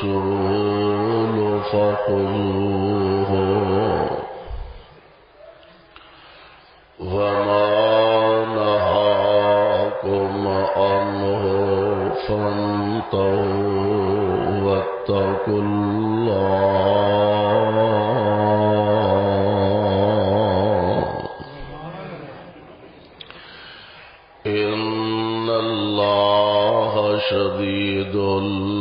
الرسول فخذوه وما نهاكم عنه فانتهوا واتقوا الله إن الله شديد العقاب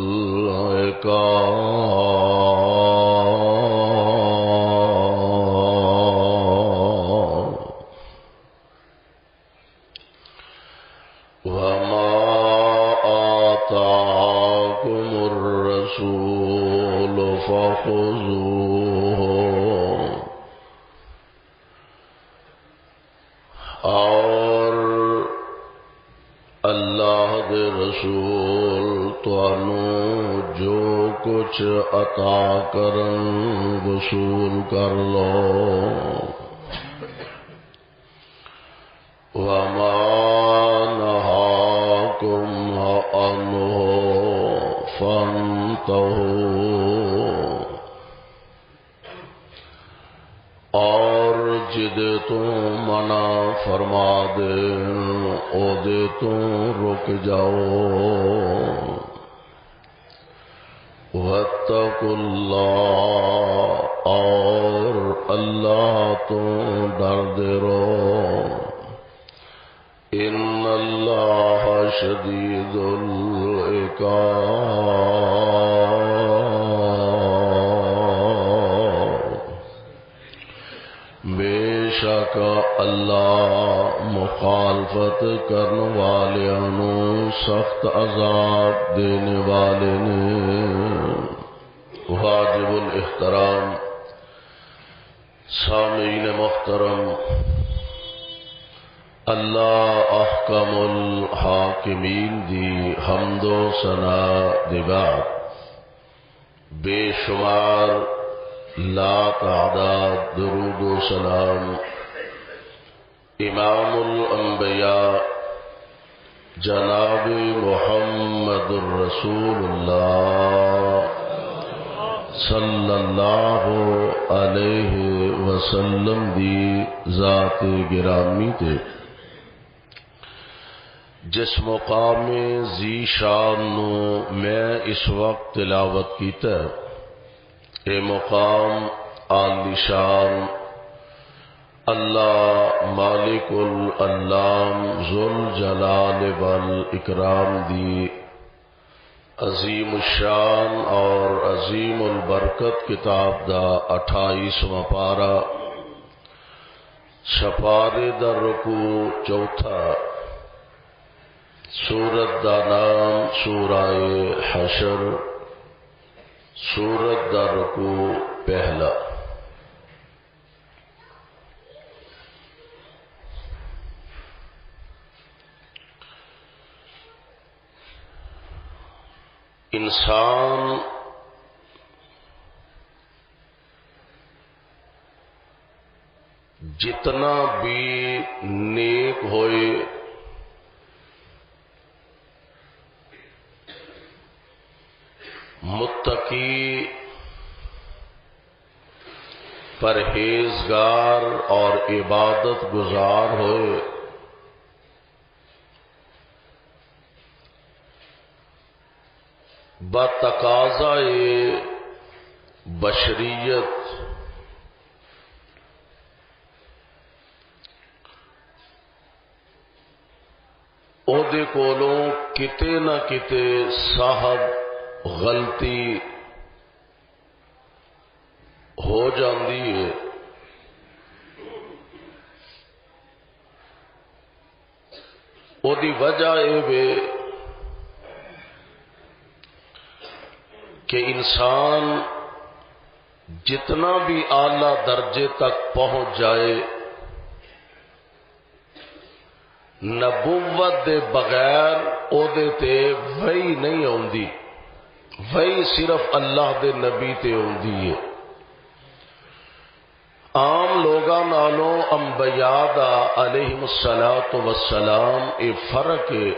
وما آتاكم الرسول فخذوه اور اللہ دے رسول تانوں جو کچھ عطا کرن وصول کر لو وما نہاکم عنہ فانتہوا اور جدے تو منع فرما دے او دے تو رک جاؤ واتقوا اللہ اور اللہ تو ڈر دے رہو ان اللہ شدید العقاب بے شک اللہ مخالفت کرنے والیاں سخت عذاب دینے والے نے واجب الاحترام سامعین محترم اللہ احکم الحاکمین دی حمد و ثنا دی بعد بے شمار لا تعداد درود و سلام امام الانبیاء جناب محمد الرسول اللہ صلی اللہ علیہ وسلم دی ذات گرامی تے جس مقام ذی شان نو میں اس وقت تلاوت کیتا ہے اے مقام عالی شان اللہ مالک الانام ذوالجلال والاکرام دی عظیم الشان اور عظیم البرکت کتاب دا 28واں پارہ سپارے دا رکوع چوتھا سورت دا نام سورہ حشر سورت دا رکوع پہلا انسان جتنا بھی نیک ہوئے متقی پرہیزگار اور عبادت گزار ہوئے بتقاضائے بشریت او دے کولوں کتے نہ کتے صاحب غلطی ہو جاندی ہے او دی وجہ اے وے کہ انسان جتنا بھی اعلی درجے تک پہنچ جائے نبوت دے بغیر او دے تے وہی نہیں آندی، وہی صرف اللہ دے نبی تے آندی ہے۔ عام لوگاں نالوں انبیاء دا علیہم الصلاۃ والسلام اے فرق ہے۔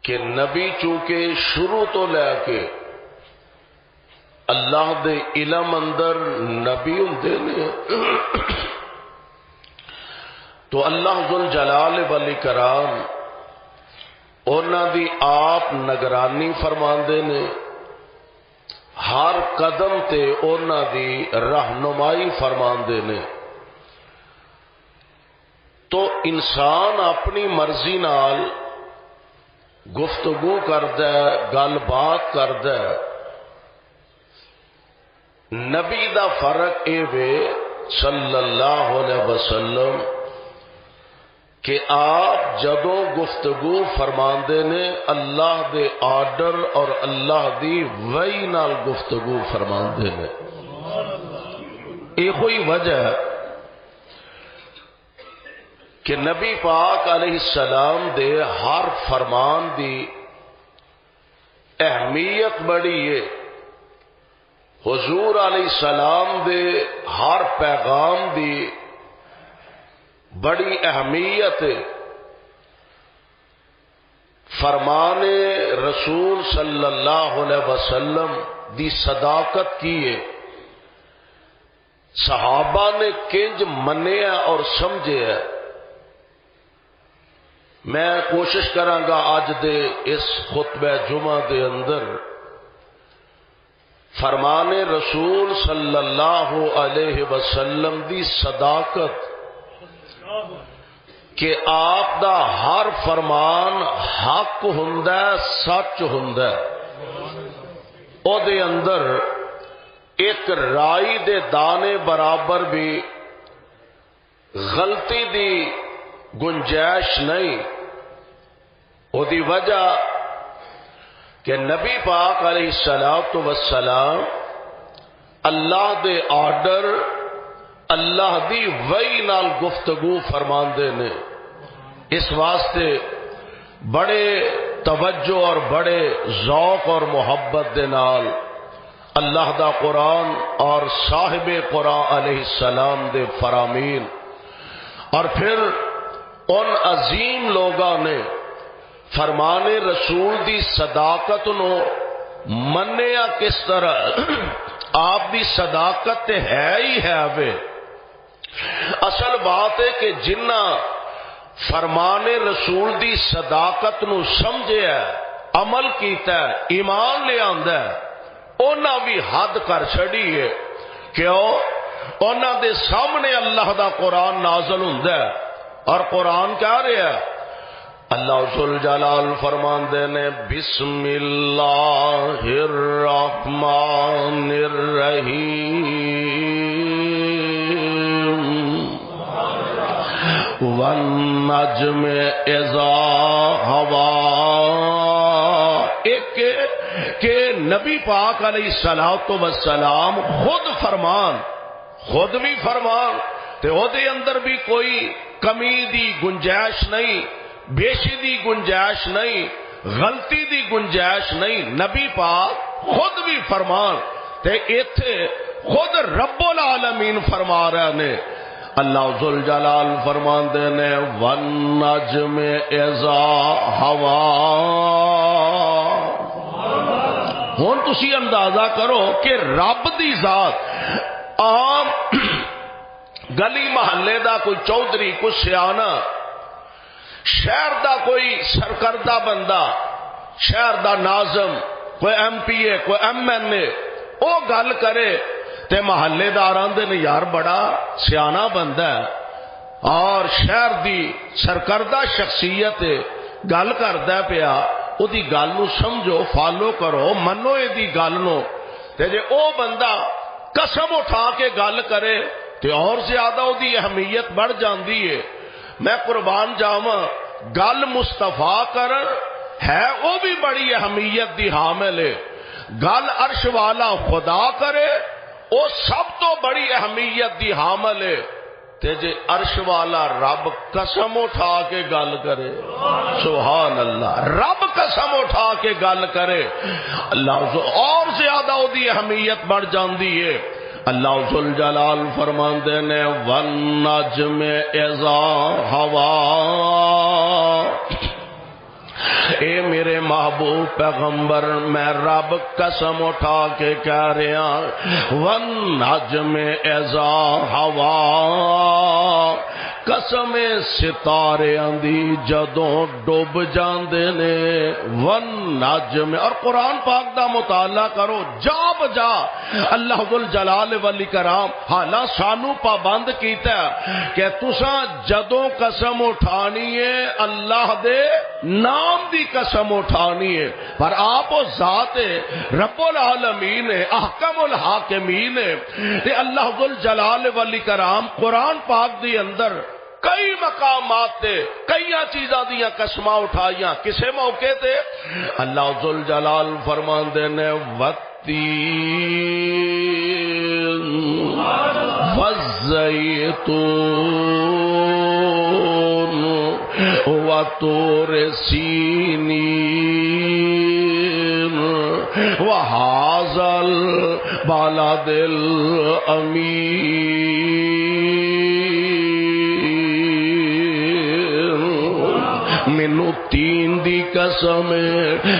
کہ نبی چونکہ شروع تو لے کے اللہ دے علم اندر نبی ہوندے نے تو اللہ ذل جلال والاکرام انہاں دی آپ نگرانی فرماندے نے، ہر قدم تے انہاں دی رہنمائی فرماندے نے۔ تو انسان اپنی مرضی نال گفتگو کردا ہے، گل بات کردا ہے۔ نبی دا فرق اے وے صلی اللہ علیہ وسلم کہ آپ جدوں گفتگو فرماندے نے اللہ دے آرڈر اور اللہ دی وحی نال گفتگو فرماندے نے۔ یہ کوئی وجہ ہے کہ نبی پاک علیہ السلام دے ہر فرمان دی اہمیت بڑی ہے، حضور علیہ السلام دے ہر پیغام دی بڑی اہمیت ہے۔ فرمان رسول صلی اللہ علیہ وسلم دی صداقت کی ہے، صحابہ نے کنج منیا اور سمجھے ہے۔ میں کوشش کرانگا آج دے اس خطبہ جمعہ دے اندر فرمان رسول صلی اللہ علیہ وسلم دی صداقت کہ آپ دا ہر فرمان حق ہوندا ہے، سچ ہوندا ہے، او دے اندر ایک رائی دے دانے برابر بھی غلطی دی گنجائش نہیں۔ او دی وجہ کہ نبی پاک علیہ السلام اللہ دے آرڈر اللہ دی وحی نال گفتگو فرماندے نے۔ اس واسطے بڑے توجہ اور بڑے ذوق اور محبت دے نال اللہ دا قرآن اور صاحب قرآن علیہ السلام دے فرامین اور پھر ان عظیم لوگاں نے فرمان رسول دی صداقت نو منیا کس طرح؟ آپ دی صداقت تے ہے ہی ہے وے۔ اصل بات ہے کہ جنہ فرمان رسول دی صداقت نو سمجھے ہے، عمل کیتا ہے، ایمان لے آندا ہے، انہاں بھی حد کر چھڑی ہے۔ کیوں؟ انہاں دے سامنے اللہ دا قرآن نازل ہوندا ہے اور قرآن کہہ رہا ہے، اللہ ذل جلال فرماندے نے بسم اللہ الرحمن الرحیم والنجم اذا ہوا۔ ایک کہ نبی پاک علیہ السلام خود فرمان، خود بھی فرمان تے او دے اندر بھی کوئی کمی دی گنجائش نہیں، بیشی دی گنجائش نہیں، غلطی دی گنجائش نہیں۔ نبی پاک خود بھی فرمان تے ایتھے خود رب العالمین فرما رہے نے۔ اللہ ذل جلال فرماندے نے والنجم اذا ہوا۔ ہن تسی اندازہ کرو کہ رب دی ذات عام گلی محلے دا کوئی چودھری، کوئی سیانہ، شہر دا کوئی سرکردہ بندہ، شہر دا ناظم، کوئی ایم پی اے، کوئی ایم این اے، او گل کرے تے محلے دار آندے نے یار بڑا سیانہ بندہ ہے اور شہر دی سرکردہ شخصیت گل کردا پیا، او دی گل نو سمجھو، فالو کرو، منو اے دی گل نو۔ تے جے او بندہ قسم اٹھا کے گل کرے تے اور زیادہ او دی اہمیت بڑھ جاندی ہے۔ میں قربان جاواں، گل مصطفیٰ کرن ہے او بھی بڑی اہمیت دی حامل ہے، گل عرش والا خدا کرے او سب تو بڑی اہمیت دی حامل ہے۔ تے جے عرش والا رب قسم اٹھا کے گل کرے، سبحان اللہ، رب قسم اٹھا کے گل کرے، اللہ اور زیادہ او دی اہمیت بڑھ جاندی ہے۔ اللہ ذل جلال فرماندے نے والنجم اذا ہوا۔ اے میرے محبوب پیغمبر میں رب قسم اٹھا کے کہہ رہا والنجم اذا ہوا قسم ستاریاں دی جدوں ڈوب جاندے نے والنجم اور قرآن پاک دا مطالعہ کرو جا بجا اللہ ذل جلال والاکرام حالاں سانو پابند کیتا کہ تساں جدوں قسم اٹھانی ہے اللہ دے نام دی قسم اٹھانی ہے پر آپ وہ ذات رب العالمین احکم الحاکمین تے اللہ ذل جلال والاکرام قرآن پاک دی اندر کئی مقامات تے کئی چیزاں دیاں قسماں اٹھائیاں کسے موقع تے اللہ ذل جلال فرماندے نے والتین والزیتون وطور سینین وہذا البلد الامین مینو تین دی قسم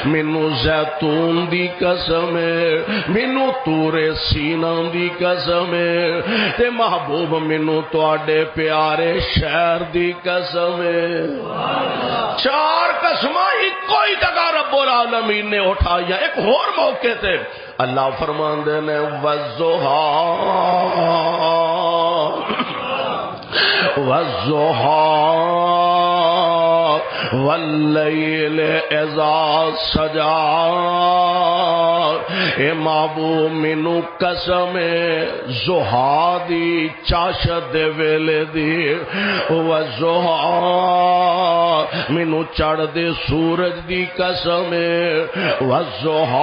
مینو زیتون دی قسم مینو طور سینا دی قسم تے محبوب مینو تواڈے پیارے شہر دی قسم چار قسماں ایکو ہی جگہ رب العالمین نے اٹھایا ایک اور موقع تے اللہ فرماندے نے والضحیٰ واللیل اذا سجا اے محبوب مینو قسم ضحیٰ دی چاشت دے ویلے دی والضحیٰ مینو چڑھ دے سورج دی قسم والضحیٰ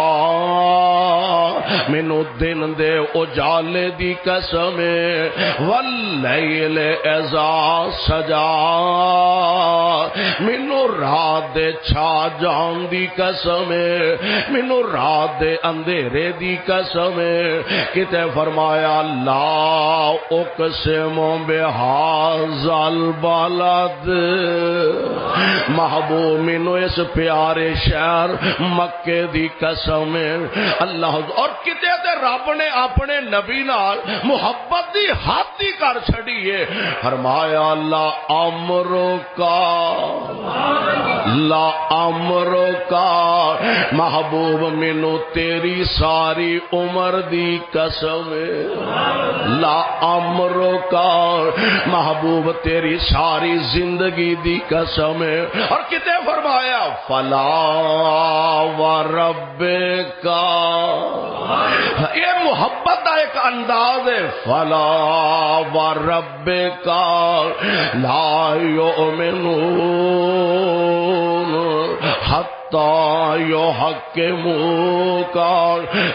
مینو دن دے اجالے دی قسم واللیل اذا سجا مینو رات دے چھا جان دی قسم مینو رات دے اندھیرے دی قسم کتے فرمایا لا اقسم بہذا البلد محبوب مینو اس پیارے شہر مکے دی قسم اللہ اور کتے تے رب نے اپنے نبی نال محبت دی حد دی کر چھڑی ہے فرمایا لا امرو کا لا امرو کا محبوب مینو تیری ساری عمر دی قسم لا امرو کا محبوب تیری ساری زندگی دی قسم اور کتے فرمایا فلا وربک یہ محبت کا ایک انداز ہے فلا وربک لا یؤمنون حتی یحکموک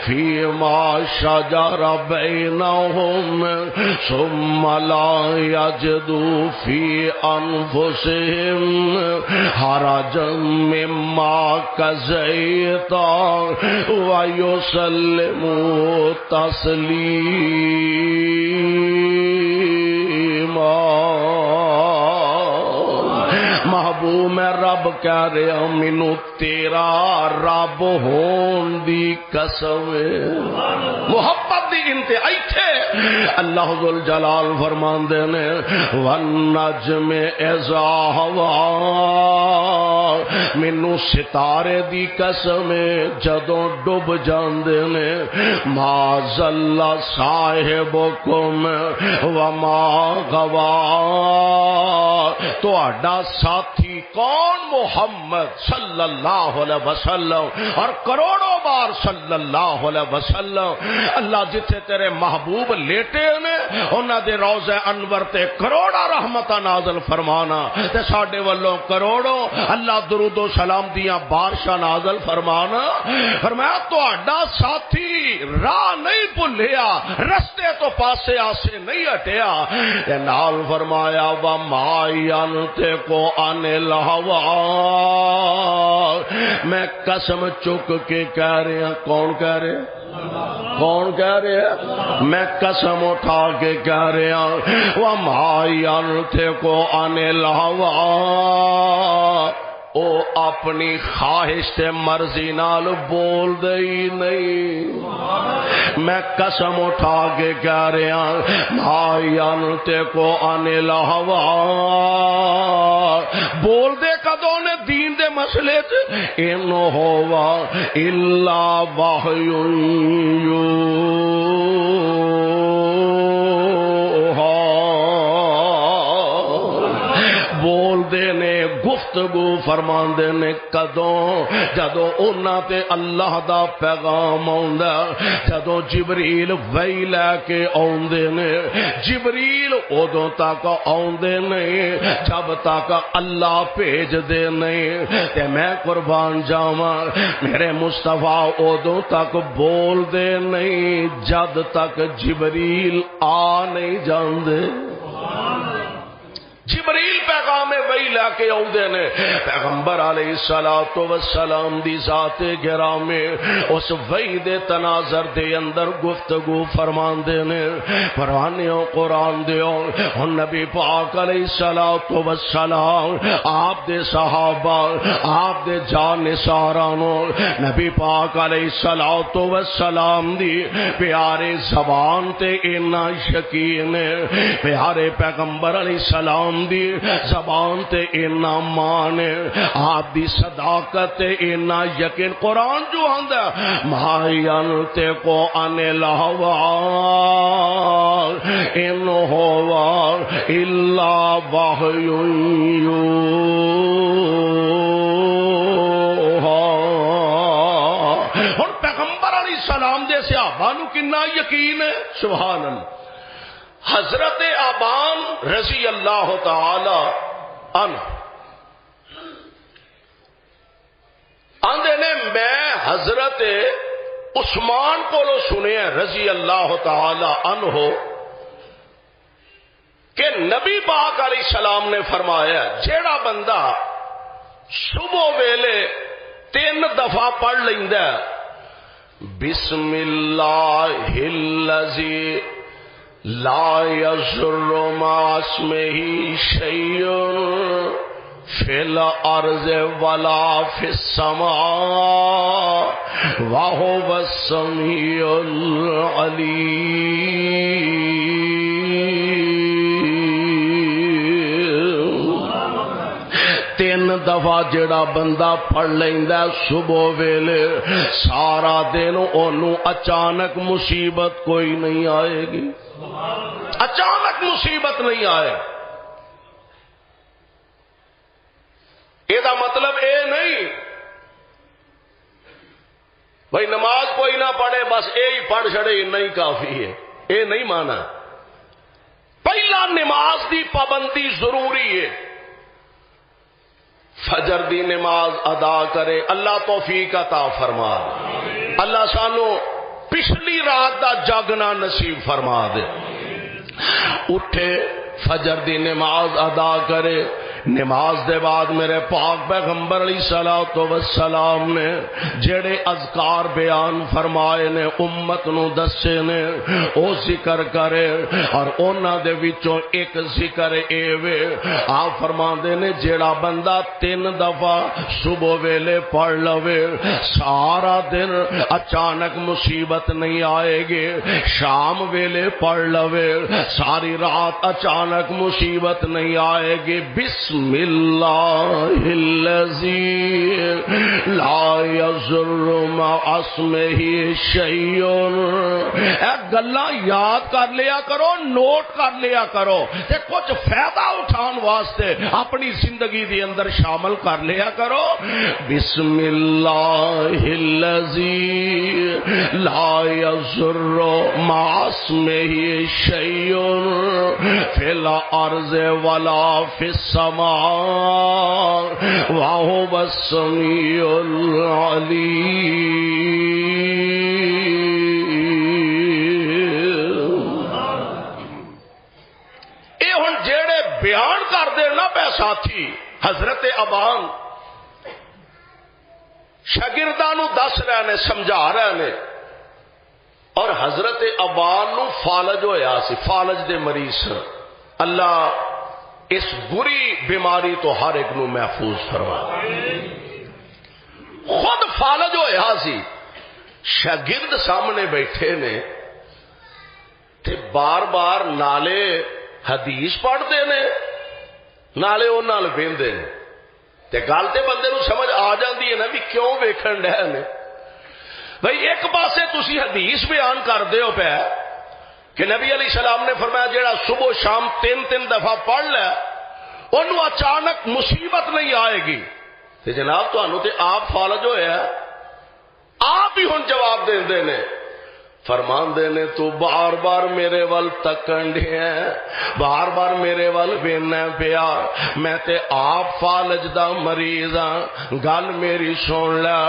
فیما شجر بینہم ثم لا یجدوا فی انفسہم حرجا مما قضیت ویسلموا تسلیما محبوب میں رب کہہ رہا مینو تیرا رب ہون دی قسم محبت دی انتہائی تھے اللہ ذل جلال فرماندے نے والنجم اذا ہوا مینو ستارے دی قسم جدوں ڈوب جاندے نے ما ضل صاحبکم وما غوا تہاڈا ساتھی کون محمد صلی اللہ علیہ وسلم اور کروڑوں بار صلی اللہ علیہ وسلم اللہ جتھے تیرے محبوب لیٹے نے انہاں دے روضہ انور تے کروڑا رحمتاں نازل فرمانا تے ساڈے والوں کروڑوں اللہ درود و سلام دیاں بارشاں نازل فرمانا فرمایا تہاڈا ساتھی راہ نہیں بھلیا رستے تو پاسے آسے نہیں ہٹیا تے نال فرمایا وما ينطق عن الهوى میں قسم چک کے کہہ رہا کون کہہ رہے کون کہہ رہے ہیں میں قسم اٹھا کے کہہ رہا وما ينطق عن الهوى او اپنی خواہش تے مرضی نال بول دے ہی نہیں. میں قسم اٹھا کے کہہ رہا ما ینطق عن الہوی، بول دے کدوں نے دین دے مسئلے چ ان ہوا الا وحی یوحی، بول دے نے گفتگو فرماندے نے کدوں جدوں انہاں تے اللہ دا پیغام آوندا، جدوں جبریل وحی لے کے آوندے نے. جبریل ادوں تک آوندے نہیں جب تک اللہ بھیج دے نہیں. تے میں قربان جاواں میرے مصطفیٰ ادوں تک بول دے نہیں جد تک جبریل آ نہیں جاندے. جبریل پیغام وحی لے کے آؤندے نے، پیغمبر علیہ الصلوۃ والسلام دی ذات گرامی اس وحی دے تناظر دے اندر گفتگو فرماندے نے. پرانیو قرآن دیو ہن نبی پاک علیہ الصلوۃ والسلام آپ دے صحابہ آپ دے جانثارانو نبی پاک علیہ الصلوۃ والسلام دی پیارے زبان تے اینا یقین، پیارے پیغمبر علیہ السلام دی زبان تے اینا مان، آپ دی صداقت تے اینا یقین. قرآن جو آندا ما ینطق عن الہوی ان ہوا الا وحی یوحی. اور پیغمبر علیہ السلام دے صحابہ نو کنا یقین ہے، سبحان اللہ. حضرت ابان رضی اللہ تعالی عنہ آندے نے میں حضرت عثمان کو سنے رضی اللہ تعالی عنہ کہ نبی پاک علیہ السلام نے فرمایا جیڑا بندہ صبح ویلے 3 دفعہ پڑھ لیندا بسم اللہ الذی لا یضر مع اسمہ شیء فی الارض ولا فی السماء وہو السمیع العلیم. 3 دفعہ جڑا بندہ پڑھ لیندا صبح ویلے سارا دن اونوں اچانک مصیبت کوئی نہیں آئے گی، اچانک مصیبت نہیں آئے. یہ مطلب اے نہیں بھائی نماز کوئی نہ پڑھے بس یہی پڑھ چھڑے نہیں کافی ہے، یہ نہیں مانا. پہلا نماز دی پابندی ضروری ہے. فجر دی نماز ادا کرے، اللہ توفیق عطا فرما دے، اللہ سانو پچھلی رات دا جاگنا نصیب فرما دے. اٹھے فجر دی نماز ادا کرے، نماز دے بعد میرے پاک پیغمبر علیہ الصلوۃ والسلام نے جڑے اذکار بیان فرمائے نے امت نو دسے نے او ذکر کرے. اور انہاں دے وچوں ایک ذکر اے وے آپ فرماندے نے جیڑا بندہ 3 دفعہ صبح ویلے پڑھ لوے سارا دن اچانک مصیبت نہیں آئے گی. شام ویلے پڑھ لوے ساری رات اچانک مصیبت نہیں آئے گی. بسم اللہ الذی لا یضر مع اسمہ شیء. اے گلاں یاد کر لیا کرو، نوٹ کر لیا کرو تے کچھ فائدہ اٹھان واسطے اپنی زندگی دی اندر شامل کر لیا کرو. بسم اللہ الذی لا یضر مع اسمہ شیء فی الارض ولا فی السماء وَهُوَ السَّمِيعُ الْعَلِيمُ. اے ہن جیڑے بیان کر دے نا پے ساتھی حضرت ابان شاگرداں نو دس رہے نے سمجھا رہے نے. اور حضرت ابان نو فالج ہویا سی، فالج دے مریض. اللہ اس بری بیماری تو ہر ایک نو محفوظ فرما. خود فالج ہویا سی، شاگرد سامنے بیٹھے نے تے بار بار نالے حدیث پڑھتے نے نالے وہ نال بہندے نے تے گل تے بندے نو سمجھ آ جاندی ہے نا بھی کیوں ویکھن ڈے نے. بھئی ایک پاسے تسی حدیث بیان کردے ہو پیا کہ نبی علیہ السلام نے فرمایا جیڑا صبح شام 3 دفعہ پڑھ لے انہوں اچانک مصیبت نہیں آئے گی. تے جناب تانوں تے آپ فالج ہویا آپ ہی ہن جواب دیندے نے فرماندے نے تو بار بار میرے ول تکن ڈیا بار بار میرے ول وینا پیا میں تے آپ فالج دا مریض ہاں گل میری سن لے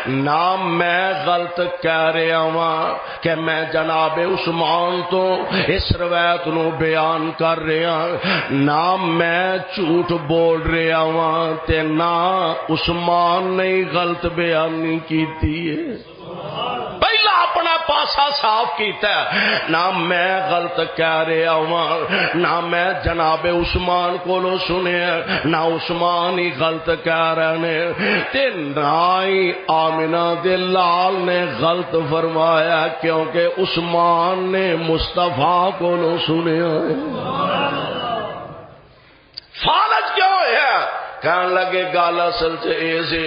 نہ میں غلط کہہ رہا ہاں کہ میں جناب عثمان تو اس روایت نو بیان کر رہا نہ میں جھوٹ بول رہا ہاں تے نہ عثمان نے غلط بیانی کیتی ہے. پہلا اپنا پاسا صاف کیتا ہے نہ میں غلط کہہ رہا ہوں نہ میں جناب عثمان کو سنیا نہ عثمان ہی غلط کہہ رہے تے نہ ہی آمنہ دے لال نے غلط فرمایا کیونکہ عثمان نے مصطفیٰ کو سنیا. فالج کیوں ہے کہنے لگے گل اصل چ ایسے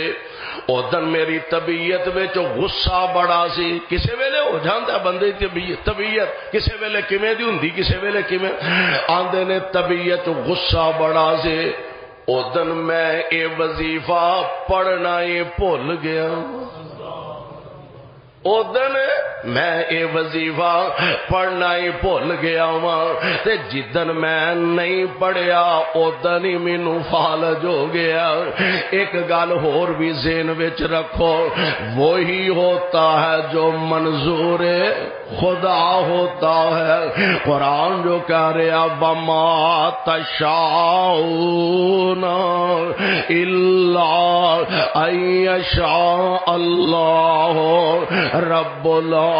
ادھر میری طبیعت وچ غصہ بڑا سی کسے ویلے ہو جاندا بندے طبیعت کسے ویلے کیویں دی ہوندی کسے ویلے کیویں آندے نے طبیعت غصہ بڑا سی ادھر میں اے وظیفہ پڑھنا ہی بھول گیا ادھر میں اے وظیفہ پڑھنا ہی بھول گیا تے جدن میں نہیں پڑھیا ادھر ہی مینوں فالج ہو گیا. ایک گل ہور بھی ذہن وچ رکھو وہی ہوتا ہے جو منظور خدا ہوتا ہے. قرآن جو کہہ رہا وما تشاءون الا ان یشاء اللہ رب العالمین.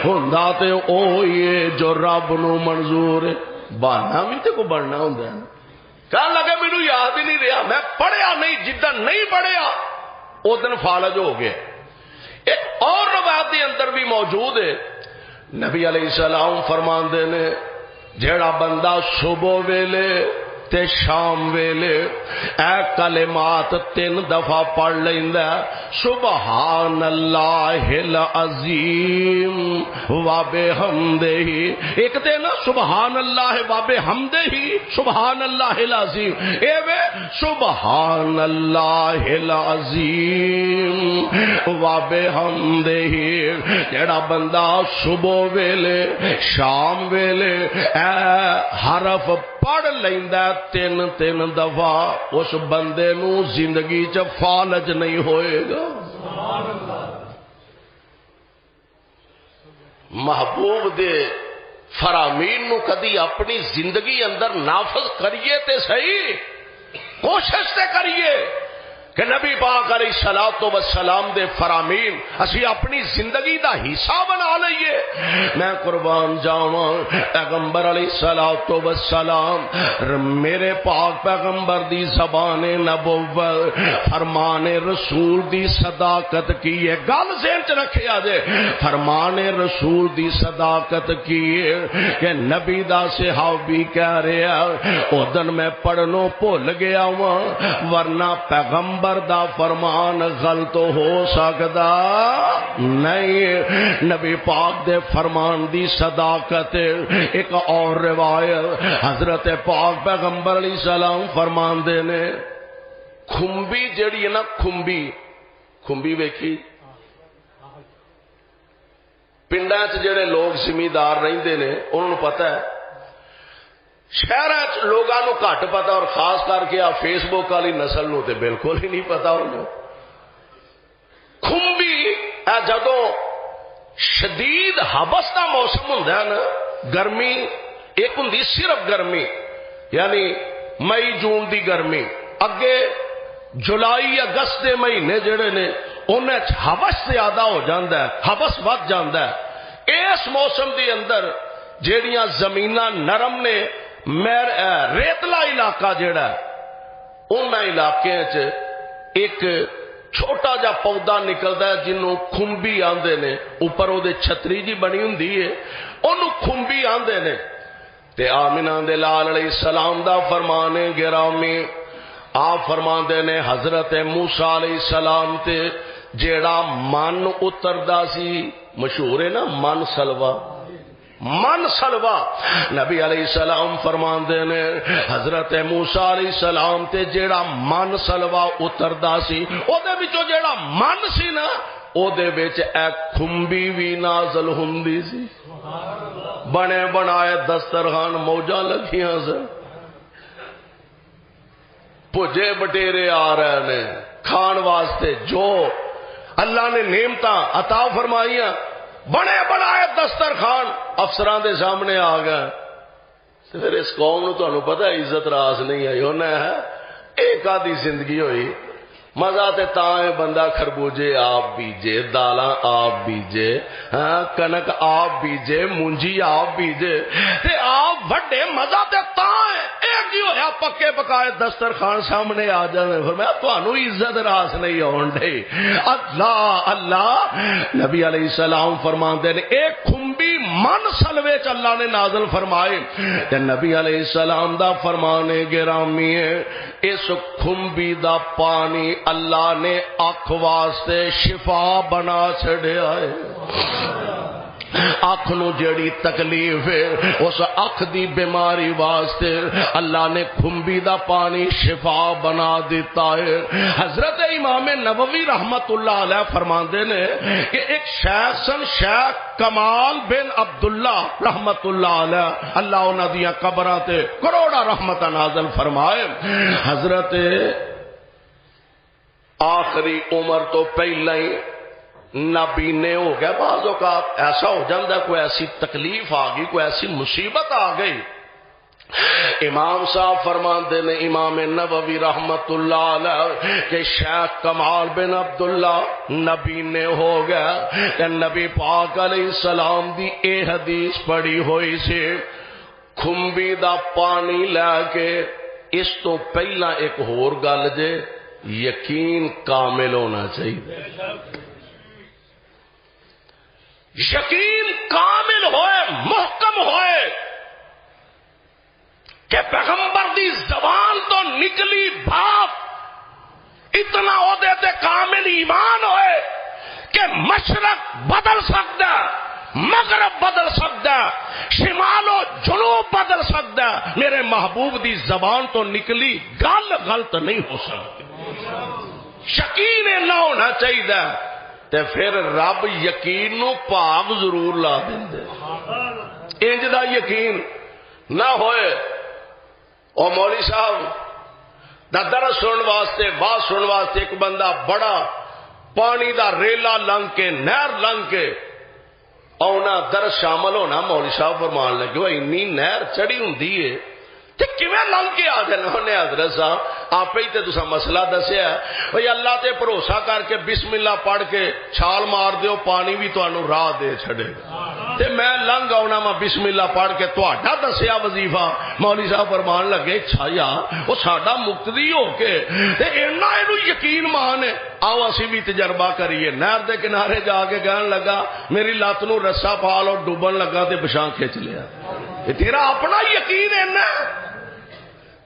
ہوندا تے اوہی ہے جو رب نو منظور ہے. بہانا بھی تے کو بننا ہوندا ہے. کہنے لگے مینوں یاد ہی نہیں رہا میں پڑھیا نہیں جدن نہیں پڑھیا ادن فالج ہو گیا. ایک اور روایت کے اندر بھی موجود ہے نبی علیہ السلام فرماندے نے جیڑا بندہ صبح ویلے تے شام ویلے اے کلمات 3 دفعہ پڑھ لیندا سبحان اللہ العظیم و بحمدہ. ایک تے نا سبحان اللہ و بحمدہ سبحان اللہ العظیم اے وے سبحان اللہ العظیم و بحمدہ. جڑا بندہ صبح ویلے شام ویلے اے حرف پڑھ لیندا 3 دفعہ اس بندے نو زندگی چ فالج نہیں ہوئے گا. محبوب دے فرامین نو کدی اپنی زندگی اندر نافذ کریے تے صحیح کوشش تے کریے کہ نبی پاک علیہ الصلوۃ والسلام دے فرامین اسی اپنی زندگی دا حصہ بنا لئیے. میں قربان جاواں پیغمبر علیہ الصلوۃ والسلام میرے پاک پیغمبر دی زبان نبوت فرمان رسول دی صداقت کی ہے. گل ذہن چ رکھیا جے فرمان رسول دی صداقت کی ہے کہ نبی دا صحابی کہہ رہا اودن میں پڑھنوں بھول گیا ہوں ورنہ پیغمبر دا فرمان غلط ہو سکتا نہیں. نبی پاک دے فرمان دی صداقت. ایک اور روایت حضرت پاک پیغمبر علیہ السلام فرمان دے نے کھمبی جڑی ہے نا کھمبی ویکھی پنڈاں چ جڑے لوگ زمیندار رہندے نے انہوں پتہ ہے شہر لوگوں کو گھٹ پتا اور خاص کر کے فیس بک والی نسل نو تے بالکل ہی نہیں پتا. کھمبی جدوں شدید حبس کا موسم ہوندا ہے نا گرمی ایک ہوندی صرف گرمی یعنی مئی جون دی گرمی اگے جولائی اگست دے مہینے جڑے نے انہیں حوث زیادہ ہو جاندہ ہے، حوث ود جاندہ ہے۔ اس موسم دی اندر جیڑیاں زمیناں نرم نے، ریتلا علاقہ جیڑا ہے، ان علاقے ایک چھوٹا جا پودا نکلتا ہے جنوں کھمبی آندے نے، اوپر وہ چھتری جی بنی ہوندی ہے، انہوں کھمبی آندے نے۔ تے آمنہ دے لال علیہ السلام دا فرمانے گرامی، آپ فرماندے نے حضرت موسیٰ علیہ السلام تے جیڑا من اتردا سی، مشہور ہے نا من سلوا، من سلوا، نبی علیہ السلام فرماندے نے حضرت موسیٰ علیہ السلام تے جیڑا من سلوا اتردا سی، او دے وچوں جیڑا من سی نا، او دے وچ ایک کھمبی وی نازل ہوندی سی، بنے بنائے دسترخوان موجاں لگیاں سے، پجے بٹیرے آ رہے نے کھان واسطے، جو اللہ نے نعمتاں عطا فرمائیاں، بنے بنائے دسترخوان افسران دے سامنے آ گئے۔ پھر اس قوم نو تانوں پتہ ہے عزت راس نہیں آئی، انہیں ہے ایک آدھی زندگی ہوئی، مزہ تے تاں بندہ خربوجے آپ بیجے، دالاں آپ بیجے، کنک آپ بیجے، مونجی آپ بیجے، تے آپ وڈے مزہ تے تاں ایک ہی ہویا پکے پکائے دسترخوان سامنے آ جانے، فرمایا تانوں عزت راس نہیں آن ڈے۔ اللہ اللہ، نبی علیہ السلام فرماندے نے ایک کھمبی من سلوے چ اللہ نے نازل فرمائے، تے نبی علیہ السلام دا فرمانے گرامی ہے، اس کھمبی دا پانی اللہ نے اکھ واسطے شفا بنا چھڑیا ہے۔ اکھ نو جڑی تکلیف ہے اس اکھ دی بیماری واسطے اللہ نے کھمبی دا پانی شفا بنا دیتا ہے۔ حضرت امام نووی رحمت اللہ علیہ فرماندے نے کہ ایک شیخ سن شیخ کمال بن عبداللہ رحمت اللہ علیہ، اللہ انہاں دیاں قبراں تے کروڑا رحمت نازل فرمائے۔ حضرت آخری عمر تو پہلے ہی نابینے ہو گیا، بعض اوقات ایسا ہو جاتا ہے، کوئی ایسی تکلیف آ گئی، کوئی ایسی مصیبت آ گئی۔ امام صاحب فرماندے نے امام نووی رحمت اللہ علیہ کہ شیخ کمال بن عبداللہ نابینے ہو گیا، کہ نبی پاک علیہ السلام دی اے حدیث پڑھی ہوئی سی، کھمبی دا پانی لے کے۔ اس تو پہلا ایک ہور گل جے، یقین کامل ہونا چاہیے، یقین کامل ہوئے، محکم ہوئے کہ پیغمبر دی زبان تو نکلی بات اتنا عہدے تے کامل ایمان ہوئے کہ مشرق بدل سکتا، مغرب بدل سکتا، شمال و جنوب بدل سکتا، میرے محبوب دی زبان تو نکلی گل غلط نہیں ہو سکتی۔ یقین نہ ہونا چاہیے، تے پھر رب یقین نو پاگ ضرور لا دے۔ انج دا یقین نہ ہوئے، او مولوی صاحب دا درس سنن واسطے، بات سنن واسطے ایک بندہ بڑا پانی دا ریلا لنگ کے، نہر لنگ کے اونا درس شامل ہونا، مولوی صاحب فرمان لگے وہ انی نہر چڑی ہوندی ہے تے کیویں لنگ کے آ جانا؟ انہیں حضرت صاحب آپ ہی تے تسا مسئلہ دسیا ہے، بھئی اللہ تے بھروسہ کر کے بسم اللہ پڑھ کے چھال مار دیو، پانی بھی تانوں راہ دے چھڑے گا۔ تے میں لنگ آنا میں بسم اللہ پڑھ کے تہاڈا دسیا وظیفہ، مولوی صاحب فرمان لگے اچھا یار وہ ساڈا مقتدی ہو کے تے اینا اینو یقین مان ہے، آؤ اسی بھی تجربہ کریے۔ نہر دے کنارے جا کے کہن لگا میری لت نو رسا پا لو، ڈوبن لگا تے بچھاں کھچ لیا۔ یہ تیرا اپنا یقین ہے نا،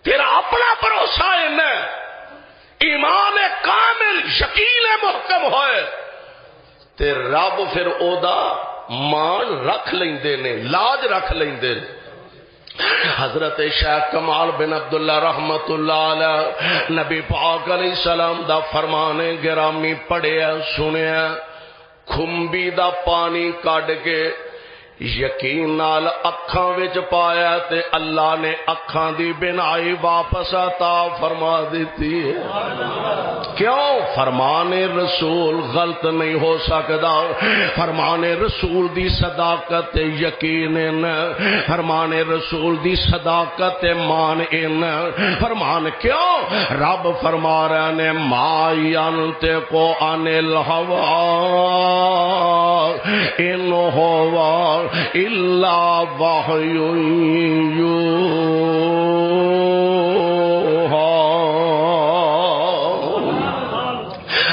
تیرا اپنا بھروسہ ہے نا، ایمان کامل یقین محکم ہوئے تے رب پھر او دا مان رکھ لیندے نے، لاج رکھ لیندے نے۔ حضرت شیخ کمال بن عبداللہ رحمت اللہ علیہ نبی پاک علیہ السلام دا فرمانے گرامی پڑھیا سنیا، کھمبی دا پانی کڈ کے یقین نال اکھاں وچ پایا تے اللہ نے اکھاں دی بنائی واپس عطا فرما دیتی ہے. کیوں؟ فرمان رسول غلط نہیں ہو سکدا. فرمان رسول دی صداقت یقین ہے. فرمان رسول دی صداقت مان ان. فرمان کیوں؟ رب فرما رہے نے ما ینطق عن الہوی ان ہوا الا وحی یوحی.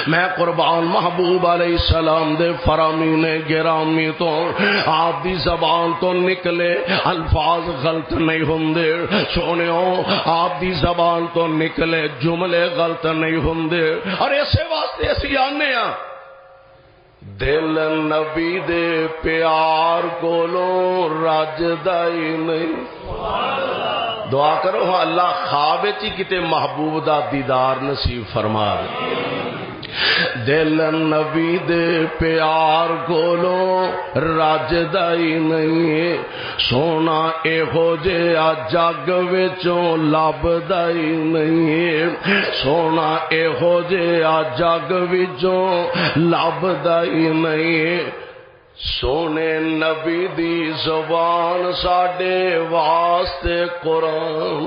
میں قربان محبوب علیہ السلام دے فرامین گرامی تو آپ دی زبان تو نکلے الفاظ غلط نہیں ہوندے. سونیو آپ دی زبان تو نکلے جملے غلط نہیں ہوندے. اور اسے واسطے اسی آنے ہاں دل نبی دے پیار کولو رجدا ہی نہیں. دعا کرو اللہ خواب چ کتے محبوب دا دیدار نصیب فرما دے. دل نبی دے پیار کولو رجدا ہی نہیں. سونا ایہو جہا جگ وچوں لبدا ہی نہیں. سونا ایہو جہا جگ وچوں لبدا ہی نہیں. سونے نبی دی زبان ساڈے واسطے قرآن.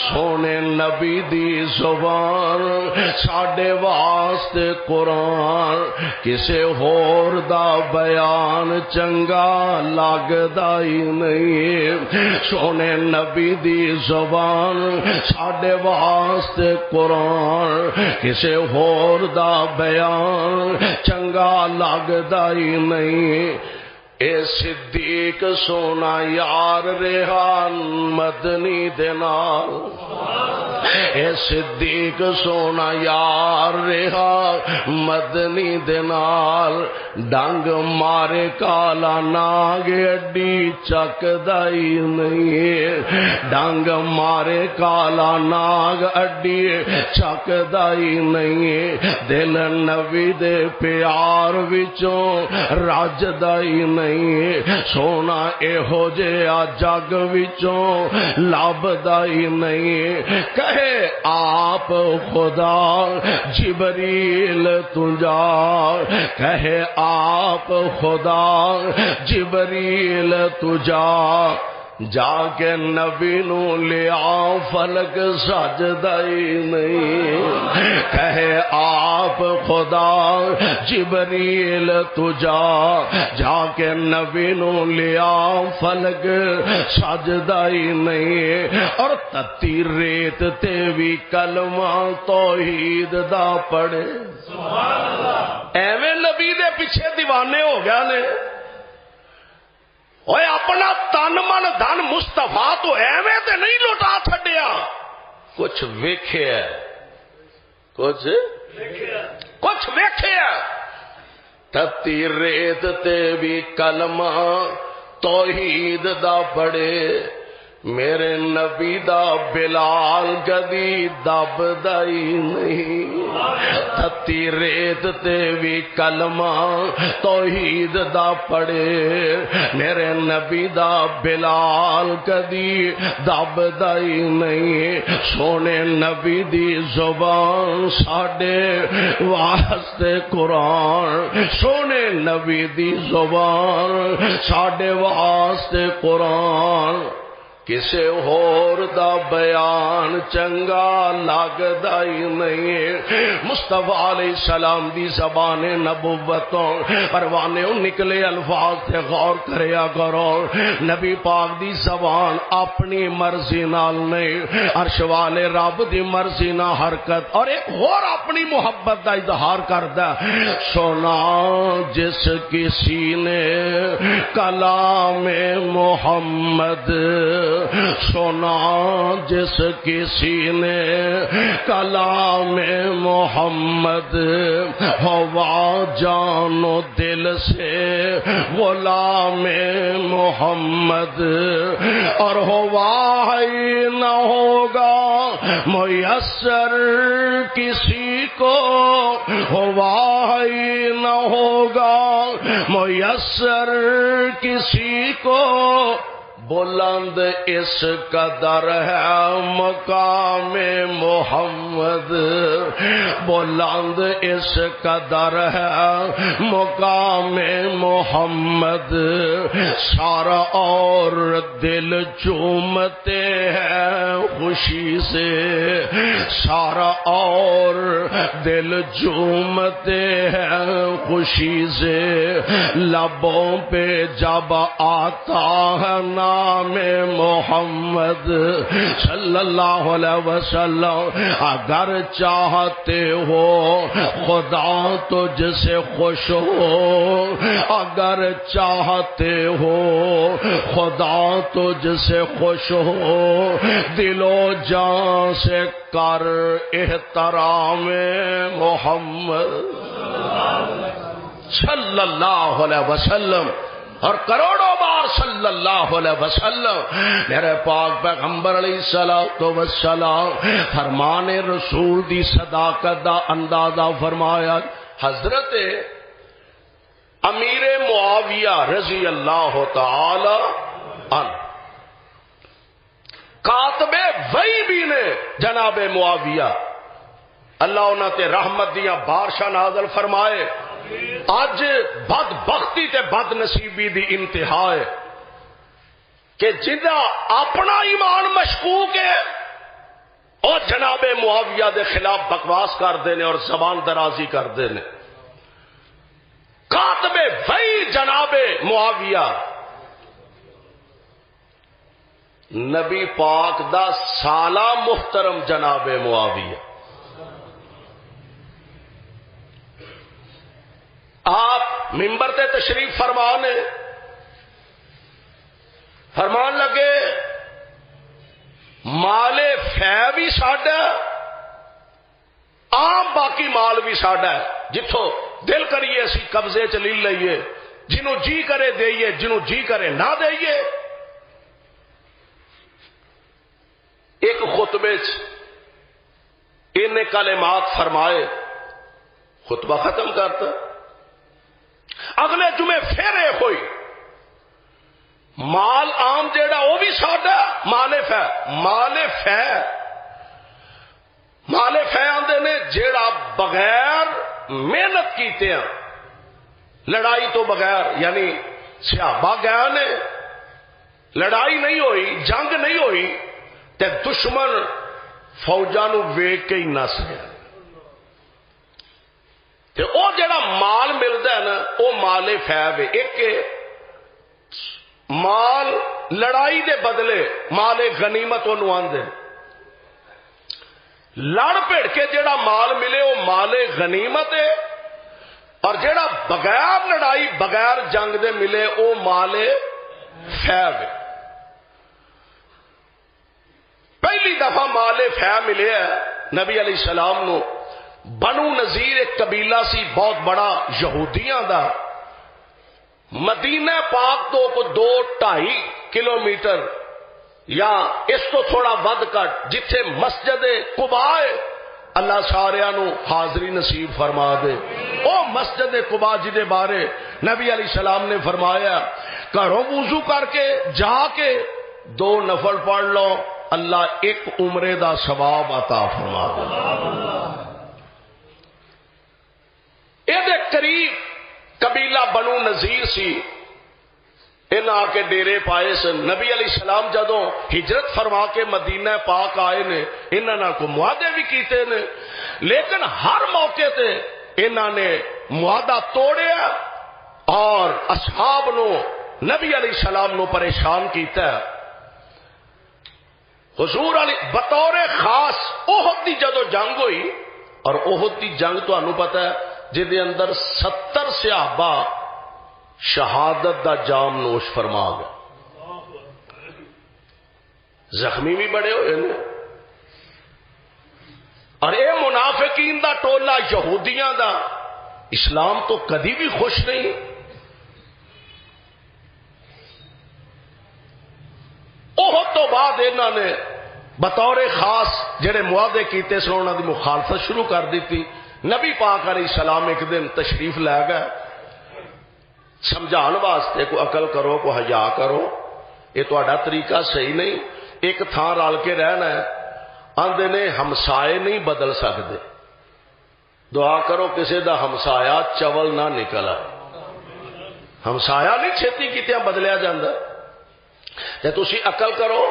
سونے نبی دی زبان ساڈے واسطے قرآن. کسے ہور دا بیان چنگا لگدا ہی نہیں. سونے نبی دی زبان ساڈے واسطے قرآن. کسے ہور دا بیان چنگا لگدا ہی نہیں. اے صدیق سونا یار ریحان مدنی دے نال. اے صدیق سونا یار ریحان مدنی دے نال. ڈنگ مارے کالا ناگ اڈی چکدا ہی نہیں. ڈنگ مارے کالا ناگ اڈی چکدا ہی نہیں. دل نبی دے پیار وچوں رجدا ہی نہیں. سونا ایہو جہا جگ وچوں لبدا ہی نہیں. کہے آپ خدا جبریل تجا. کہے آپ خدا جبریل تجا. جا کے نبی نو لیا فلک سجدا ہی نہیں. کہے آپ خدا جبریل تجا. جا کے نبی نو لیا فلک سجدا ہی نہیں. اور تتی ریت تے بھی کلمہ توحید دا پڑھے. ایویں نبی دے پیچھے دیوانے ہو گیا نے. اوے اپنا تن من دھن مصطفیٰ تو ایویں تے نہیں لوٹا چھڈیا. کچھ ویکھیا کچھ ویکھیا. تتی ریت تے بھی کلمہ توحید دا پڑھے. میرے نبی دا بلال کدی دبدا ہی نہیں. تتی ریت تے بھی کلمہ توحید دا پڑھے. میرے نبی دا بلال کدی دبدا ہی نہیں. سونے نبی دی زبان ساڈے واسطے قرآن. سونے نبی دی زبان ساڈے واسطے قرآن. کسے ہور دا بیان چنگا لگدا ہی نہیں. مصطفیٰ علیہ السلام دی زبان نبوتوں پروانے نکلے الفاظ تے غور کریا کرو. نبی پاک دی زبان اپنی مرضی نال نہیں عرش والے رب دی مرضی نال حرکت اور ایک اور اپنی محبت دا اظہار کردا. سنا جس کسی نے کلام محمد. سنا جس کسی نے کلام محمد. ہوا جانو دل سے غلام محمد. اور ہوا ہی نہ ہوگا میسر کسی کو ہوا ہی نہ ہوگا، میسر کسی کو بلند اس قدر ہے مقام محمد، بلند اس قدر ہے مقام محمد، سارا اور دل چومتے ہیں خوشی سے، سارا اور دل چومتے ہیں خوشی سے، لبوں پہ جب آتا ہے نام محمد صلی اللہ علیہ وسلم، اگر چاہتے ہو خدا تجھ سے خوش ہو، اگر چاہتے ہو خدا تجھ سے خوش ہو، دل و جان سے کر احترام محمد صلی اللہ علیہ وسلم، اور کروڑوں بار صلی اللہ علیہ وسلم۔ میرے پاک پیغمبر علیہ الصلوۃ والسلام فرمان رسول دی صداقت دا اندازہ فرمایا۔ حضرت امیر معاویہ رضی اللہ تعالی عنہ کاتب وحی بھی نے جناب معاویہ، اللہ انہاں تے رحمت دیاں بارشاں نازل فرمائے۔ اج بد بختی تے بد نصیبی دی انتہا ہے کہ جنہاں اپنا ایمان مشکوک ہے اور جناب معاویہ دے خلاف بکواس کردے نے اور زبان درازی کردے نے۔ کاتب وحی جناب معاویہ نبی پاک دا سالہ محترم جناب معاویہ، آپ منبر تے تشریف فرمانے فرمان لگے مال فے بھی ساڈا، عام باقی مال بھی ساڈا ہے، جتھوں دل کریے اسی قبضے چ لے لئیے، جنوں جی کرے دئیے، جنوں جی کرے نہ دئیے۔ ایک خطبے ان کلمات فرمائے، خطبہ ختم کرتا، اگلے جمعے پھر یہ ہوئی، مال عام جیڑا وہ بھی ساڈا، مال فے، مال فے، مال فے آندے نے جیڑا بغیر محنت کیتے ہیں، لڑائی تو بغیر، یعنی صحابہ گئے نے، لڑائی نہیں ہوئی، جنگ نہیں ہوئی، تے دشمن فوجاں نو ویکھ کے ہی نس گیا، تے او جڑا مال ملدا ہے نا او مال فیب ہے۔ ایک مال لڑائی دے بدلے مال غنیمت انہوں آندے، لڑ پھڑ کے جڑا مال ملے وہ مال غنیمت ہے، اور جڑا بغیر لڑائی بغیر جنگ دے ملے وہ مال فیب ہے۔ پہلی دفعہ مال فے ملے ہے نبی علیہ السلام نو، بنو نذیر ایک قبیلہ سی بہت بڑا یہودیاں دا، مدینہ پاک تو کو 2-2.5 کلومیٹر یا اس تو تھوڑا ود کٹ جتھے مسجد قباء ہے، اللہ ساریاں نو حاضری نصیب فرما دے۔ او مسجد قباء جدے بارے نبی علیہ السلام نے فرمایا گھروں وضو کر کے جا کے 2 نفل پڑھ لو، اللہ ایک عمرے دا ثواب عطا فرما دے۔ یہ قریب قبیلہ بنو نذیر سی، ان آ کے ڈیرے پائے سن۔ نبی علیہ السلام جدوں ہجرت فرما کے مدینہ پاک آئے نے، انہاں کو معاہدے بھی کیتے نے، لیکن ہر موقع تے انہاں نے معاہدہ توڑیا اور اصحاب نو نبی علیہ السلام نو پریشان کیتا ہے۔ حضور علی بطور خاص احد دی جدو جنگ ہوئی، اور احد دی جنگ تو انہوں پتہ ہے جدے اندر 70 صحابہ شہادت دا جام نوش فرما گئے، زخمی بھی بڑے ہوئے نے، اور اے منافقین دا ٹولہ یہودیاں دا اسلام تو کدی بھی خوش نہیں۔ احد تو بعد انہوں نے بطور خاص جڑے معاہدے کیتے سن انہاں دی مخالفت شروع کر دیتی، نبی پاک علیہ السلام ایک دن تشریف لے گئے سمجھان واسطے کو عقل کرو کو حیا کرو یہ تہاڈا طریقہ صحیح نہیں ایک تھان رل کے رہنا ہے آندے نے ہمسائے نہیں بدل سکتے دعا کرو کسی دا ہمسایا چول نہ نکل آئے ہمسایا نہیں چھتی کیتیاں بدلیا جاندہ تے تسی عقل کرو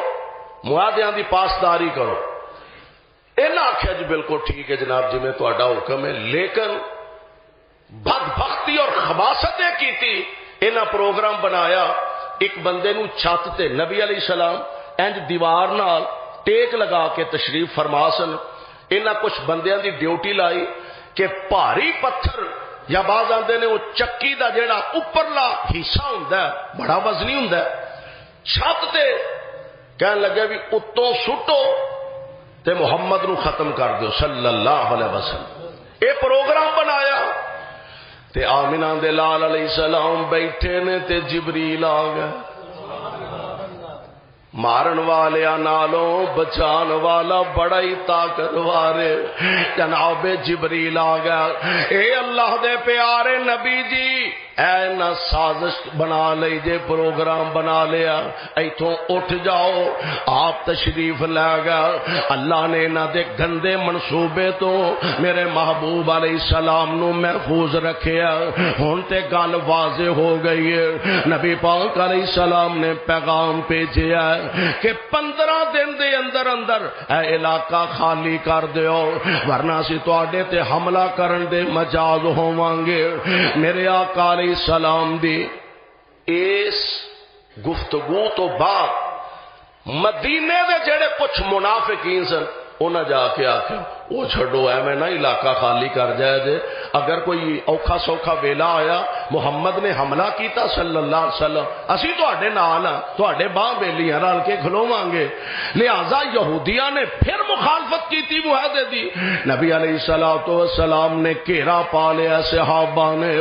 معاہدیاں دی پاسداری کرو اینا آکھیا جی بالکل ٹھیک ہے جناب جی میں تہاڈا حکم ہے لیکن بدبختی اور خباثتیں کی تھی اینا پروگرام بنایا ایک بندے نو چھت تے نبی علیہ السلام انج دیوار نال ٹیک لگا کے تشریف فرما سن اینا کچھ بندیاں دی ڈیوٹی لائی کہ بھاری پتھر یا بعض آندے نے وہ چکی دا جیڑا اوپرلا حصہ ہوندا ہے بڑا وزنی ہوندا ہے چھت تے کہن لگے بھی اتوں سٹو تے محمد نو ختم کر دیو صلی اللہ علیہ وسلم اے پروگرام بنایا تے آمنہ دے لال علیہ السلام بیٹھے نے تے جبریل آ گئے مارن والے نالوں بچان والا بڑا ہی طاقتور جناب جبریل آ گیا اے اللہ دے پیارے نبی جی اے نہ سازش بنا لئی جے پروگرام بنا لیا ایتھوں اٹھ جاؤ آپ تشریف لے گیا اللہ نے نہ دے گندے منصوبے تو میرے محبوب علیہ السلام نو محفوظ رکھیا ہن تے گل واضح ہو گئی ہے نبی پاک علیہ السلام نے پیغام بھیجیا کہ 15 دن دے اندر اندر اے علاقہ خالی کر دیو ورنہ سی تواڈے تے حملہ کرن دے مجاز ہوواں گے میرے آقا علیہ السلام دی اس گفتگو تو بعد مدینے دے جڑے کچھ منافقین سن انہاں جا کے آکھیا وہ چھڑو ہے میں نہ علاقہ خالی کر جائے دے اگر کوئی اوکھا سوکھا ویلا آیا محمد نے حملہ کیتا صلی اللہ علیہ وسلم اسی تواڈے نال ہاں تواڈے باں بیلیاں رل کے کھلوواں گے لہذا یہودیاں نے پھر مخالفت کیتی معاہدے دی نبی علیہ الصلوۃ والسلام نے گھیرا پا لیا صحابہ نے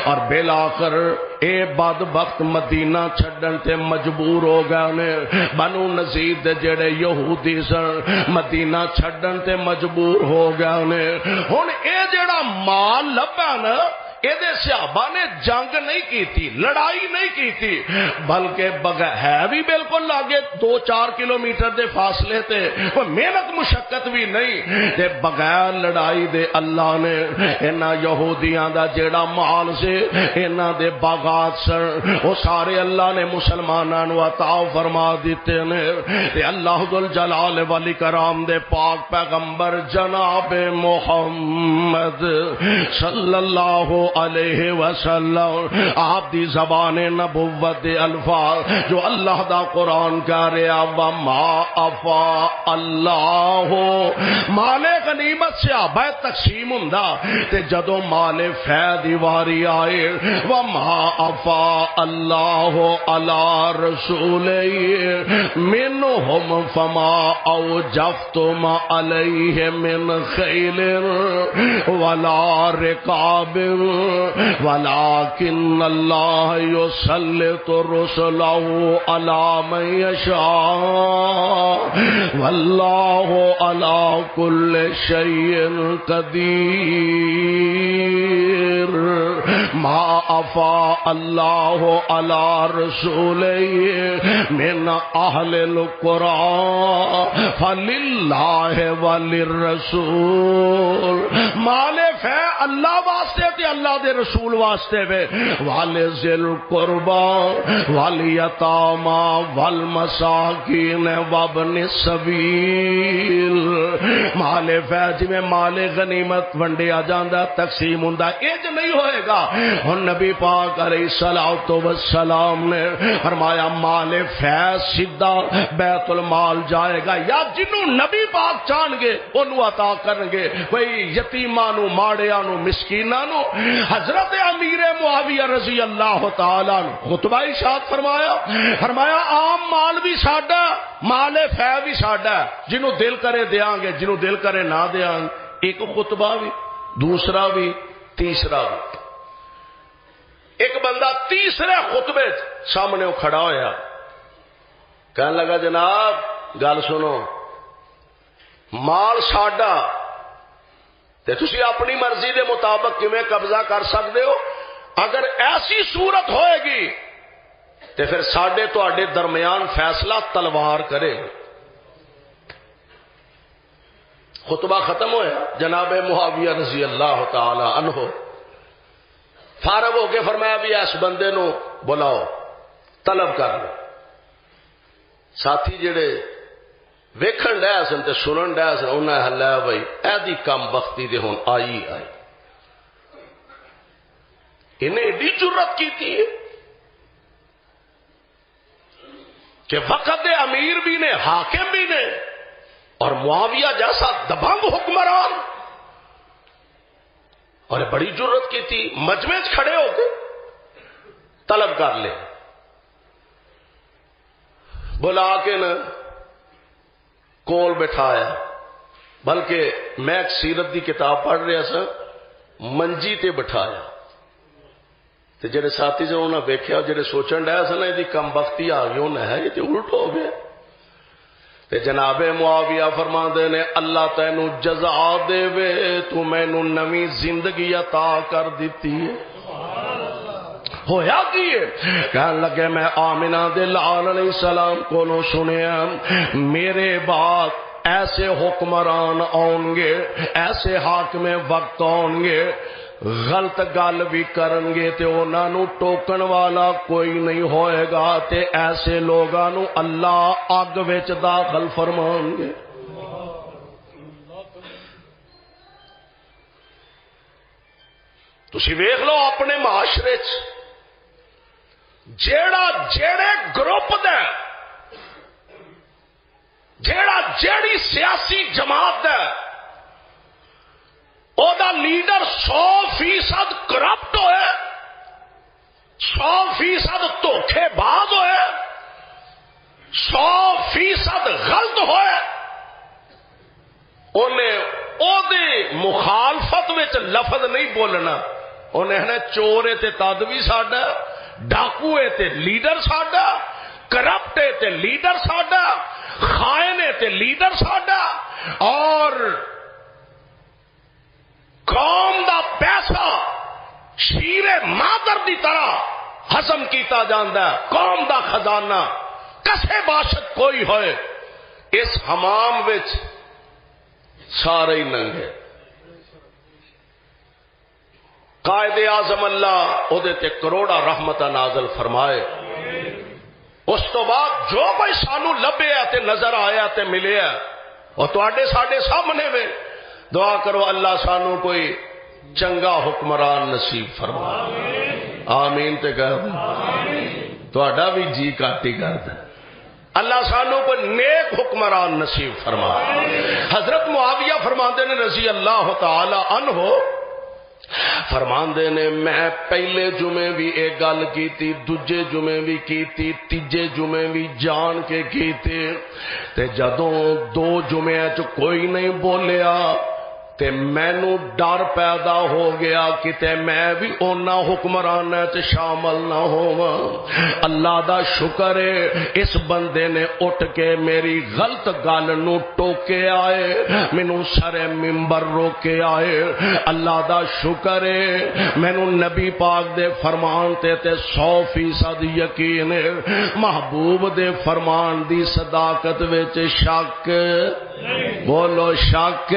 اور بالآخر اے بدبخت مدینہ چھڈن تے مجبور ہو گئے نے بنو نذیر دے جڑے یہودی سن مدینہ چھڈن تے مجبور ہو گئے نے ہن اے جڑا مال لبا نا یہ صحابہ نے جنگ نہیں کی تھی لڑائی نہیں کی تھی بلکہ بغیر ہے بھی بالکل لاگے 2-4 کلومیٹر دے فاصلے تے کوئی محنت مشقت بھی نہیں تے بغیر لڑائی دے اللہ نے انہاں یہودیاں دا جیڑا مال سے انہاں دے باغات سن وہ سارے اللہ نے مسلماناں نو عطا فرما دیتے نے تے اللہ ذل جلال والاکرام دے پاک پیغمبر جناب محمد صلی اللہ علیہ وسلم آپ دی زبان نبوت دے الفاظ جو اللہ دا قرآن کہہ رہا وما افا اللہ مال غنیمت صحابہ تقسیم ہوندا تے جدوں مال فیض دی واری آئے وما افا اللہ علی رسولہ منہم فما اوجفتم علیہ من خیل ولا رکاب ولكن الله يسلط رسله على من يشاء والله على كل شيء قدير ما افاء الله على رسوله من اهل القرى فلله وللرسول مال فے اللہ واسطے تے اللہ دے رسول واسطے وے والے ذل قربا والیتاما والمساکین وابن السبیل مال فیض میں مال غنیمت ونڈیا جاندا تقسیم ہوندا اج نہیں ہوئے گا ہن نبی پاک علیہ الصلوۃ والسلام نے فرمایا مال فیض سیدھا بیت المال جائے گا یا جنوں نبی پاک چاہن گے اونوں عطا کرن گے کوئی یتیماں نو ماڑیاں نو مسکیناں نو حضرت امیر معاویہ رضی اللہ تعالی عنہ خطبہ ارشاد فرمایا عام مال بھی ساڈا مال فے بھی ساڈا جنوں دل کرے دیاں گے جنوں دل کرے نہ دیاں ایک خطبہ بھی دوسرا بھی تیسرا بھی ایک بندہ تیسرے خطبے سامنے کھڑا ہویا کہنے لگا جناب گل سنو مال ساڈا تے تسی اپنی مرضی دے مطابق کیویں قبضہ کر سکتے ہو؟ اگر ایسی صورت ہوئے گی تے پھر ساڈے تواڈے درمیان فیصلہ تلوار کرے گی۔ خطبہ ختم ہویا، جناب معاویہ رضی اللہ تعالی عنہ فارغ ہو کے فرمایا بھی اس بندے نو بلاؤ، طلب کر لو۔ ساتھی جڑے ویکھن ڈے سن تے سنن ڈے سن، انہیں ہلا بھائی ایدی کم بختی دے ہن آئی انہیں ایڈی جرت کی تھی کہ وقت امیر بھی نے، حاکم بھی نے، اور معاویہ جیسا دبنگ حکمران، اور بڑی جرت کی تھی مجمع کھڑے ہو کے طلب کر لے، بلا کے نا کول بٹھایا۔ بلکہ میں ایک سیرت دی کتاب پڑھ رہا سا، منجی تے بٹھایا تے جڑے ساتھی سے انہوں نے ویکھیا، جڑے سوچن ڈایا سا نا یہ کم بختی آ گئی، انہیں ہے یہ تے الٹ ہو گیا۔ تے جناب معاویہ فرماندے نے اللہ تینوں جزا دے وے، تو مینوں نویں زندگی عطا کر دیتی ہے۔ ہویا کی ہے؟ کہنے لگے میں آمنہ دے لال علیہ السلام کو سنیا میرے بعد ایسے حکمران آؤں گے، ایسے حاکم وقت آؤں گے، غلط گل بھی کرن گے تے انہاں نو ٹوکن والا کوئی نہیں ہوئے گا، تے ایسے لوگاں نو اللہ اگ وچ داخل فرمان گے۔ تسی ویکھ لو اپنے معاشرے چ جیڑے گروپ دے، جیڑی سیاسی جماعت ہے، او دا لیڈر 100% کرپٹ ہوئے، 100% دھوکھے باز ہوئے، 100% غلط ہوئے، انہیں او دی مخالفت وچ لفظ نہیں بولنا، انہیں نے چور تے تد بھی ساڈا، ڈاکو تے لیڈر ساڈا، کرپٹ تے لیڈر ساڈا، خائن تے لیڈر ساڈا، اور قوم دا پیسہ شیر مادر دی طرح ہضم کیتا جاندا ہے، قوم دا خزانہ کسے باشد کوئی ہوئے اس حمام وچ سارے ہی ننگے۔ قائد اعظم اللہ او دے تے کروڑا رحمتہ نازل فرمائے۔ اس تو بعد جو کوئی سانو لبیا تے نظر آیا تے ملیا اور تواڈے ساڈے سامنے میں، دعا کرو اللہ سانو کوئی چنگا حکمران نصیب فرمائے۔ آمین تے کہہ تواڈا بھی جی کاٹی کردا، اللہ سانو کوئی نیک حکمران نصیب فرمائے۔ حضرت معاویہ فرماندے نے رضی اللہ تعالی عنہ، فرماندے نے میں پہلے جمعے بھی ایک گل کیتی، دوجے جمعے بھی کیتی، تیجے جمعے بھی جان کے کیتے، تے جدوں 2 جمعے چ کوئی نہیں بولیا تے مینو ڈر پیدا ہو گیا کتے میں بھی اونا حکمران چ شامل نہ ہواں۔ اللہ دا شکر ہے اس بندے نے اٹھ کے میری غلط گل نو ٹوکے آئے، مینوں سر منبر روکے آئے۔ اللہ دا شکر ہے مینوں نبی پاک دے فرمان تے 100% یقین ہے، محبوب دے فرمان دی صداقت وچ شک، بولو شک،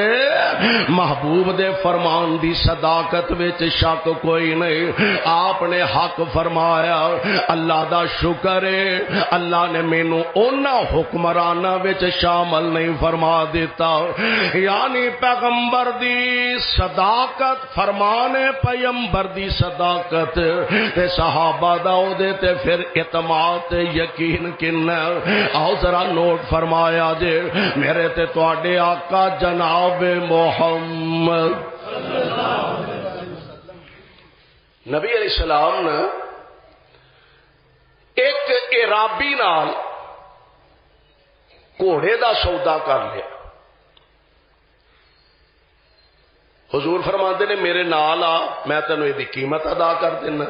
محبوب دے فرمان دی صداقت وچ شک کوئی نہیں۔ آپ نے حق فرمایا، اللہ دا شکر ہے اللہ نے مینوں انہاں حکمراناں وچ شامل نہیں فرما دیتا، یعنی پیغمبر دی صداقت، فرمان پیغمبر دی صداقت تے صحابہ دا او دے تے پھر اعتماد یقین کنا۔ آؤ ذرا نوٹ فرمایا جے میرے تے تواڈے آقا جناب محمد نبی علیہ السلام نے ایک عرابی نال گھوڑے دا سودا کر لیا۔ حضور فرماندے نے میرے نال آ، میں تینوں یہ قیمت ادا کر دینا۔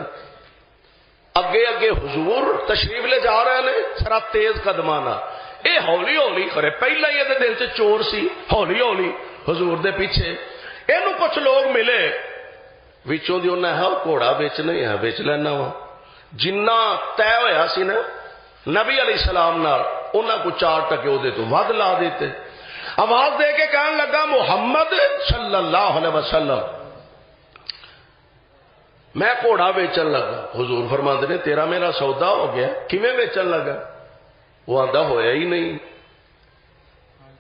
اگے اگے حضور تشریف لے جا رہے ہیں، ذرا تیز قدمانہ، اے ہولی ہولی کرے، پہلا ہی دل چ چور سی، ہولی ہولی حضور دے پیچھے اینو کچھ لوگ ملے وچوں دی انہیں ہے گھوڑا بیچنا ہی ہے بیچ لینا وا جنہ طے ہویا سی نا نبی علیہ السلام نال انہاں کو 4 ٹکے وہ تو ود لا دیتے آواز دے کے کہنے لگا محمد صلی اللہ علیہ وسلم میں گھوڑا بیچن لگا حضور فرماندے نے تیرا میرا سودا ہو گیا کیویں بیچن لگا وہ آندا ہویا ہی نہیں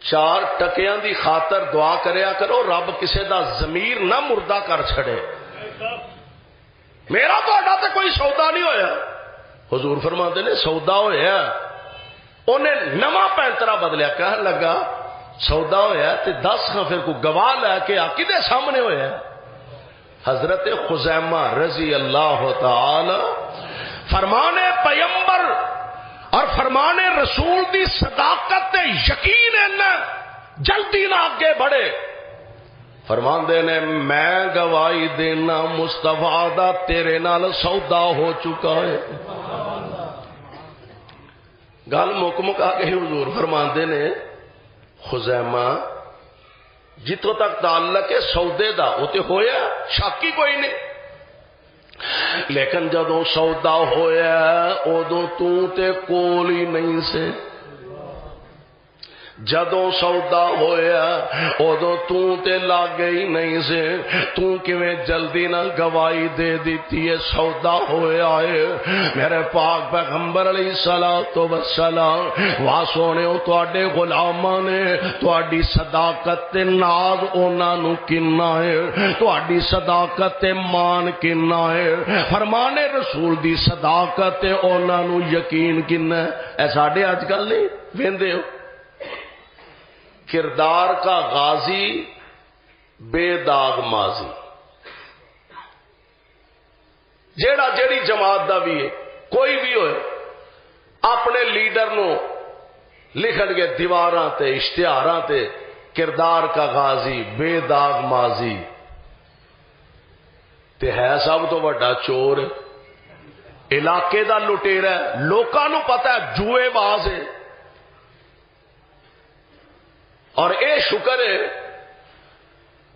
4 ٹکیاں دی خاطر دعا کریا کرو رب کسے دا ضمیر نہ مردہ کر چھڑے میرا تہاڈا تے کوئی سودا نہیں ہویا حضور فرماندے نے سودا ہویا انہیں نواں پینترا بدلیا کہنے لگا سودا ہویا تے دس ہاں پھر کو گواہ لے کے آ کدے سامنے ہویا حضرت خزیمہ رضی اللہ تعالی فرمانے پیمبر اور فرمانے رسول دی صداقت تے یقین ہے جلدی نہ آگے بڑھے فرماندے نے میں گواہی دینا مصطفیٰ دا تیرے نال سودا ہو چکا ہے گل مک مکا کے حضور فرماندے نے خزیمہ جتوں تک تعلق ہے سودے دا وہ تے ہویا شک ہی کوئی نہیں لیکن جدوں سودا ہویا ادوں تو تے کول ہی نہیں سے جدوں سودا ہویا ادوں تو تے لاگے ہی نہیں سے تو کیویں جلدی نہ گواہی دے دیتی ہے سودا ہویا ہے میرے پاک پیغمبر علیہ الصلوۃ والسلام وا سونےو تواڈے غلاماں نے تواڈی صداقت تے ناز انہاں نو کنا ہے تواڈی صداقت تے مان کنا ہے فرمانے رسول دی صداقت تے انہاں نو یقین کنا ہے اے ساڈے اج کل نہیں ویندے ہو کردار کا غازی بے داغ ماضی جیڑا جیڑی جماعت دا بھی ہے کوئی بھی ہوئے اپنے لیڈر نو لکھن گے دیواراں تے اشتہاراں تے کردار کا غازی بے داغ ماضی تے ہے سب تو بڑا چور علاقے دا لٹیرا ہے لوکاں نو پتہ ہے جوئے باز ہے اور اے شکر ہے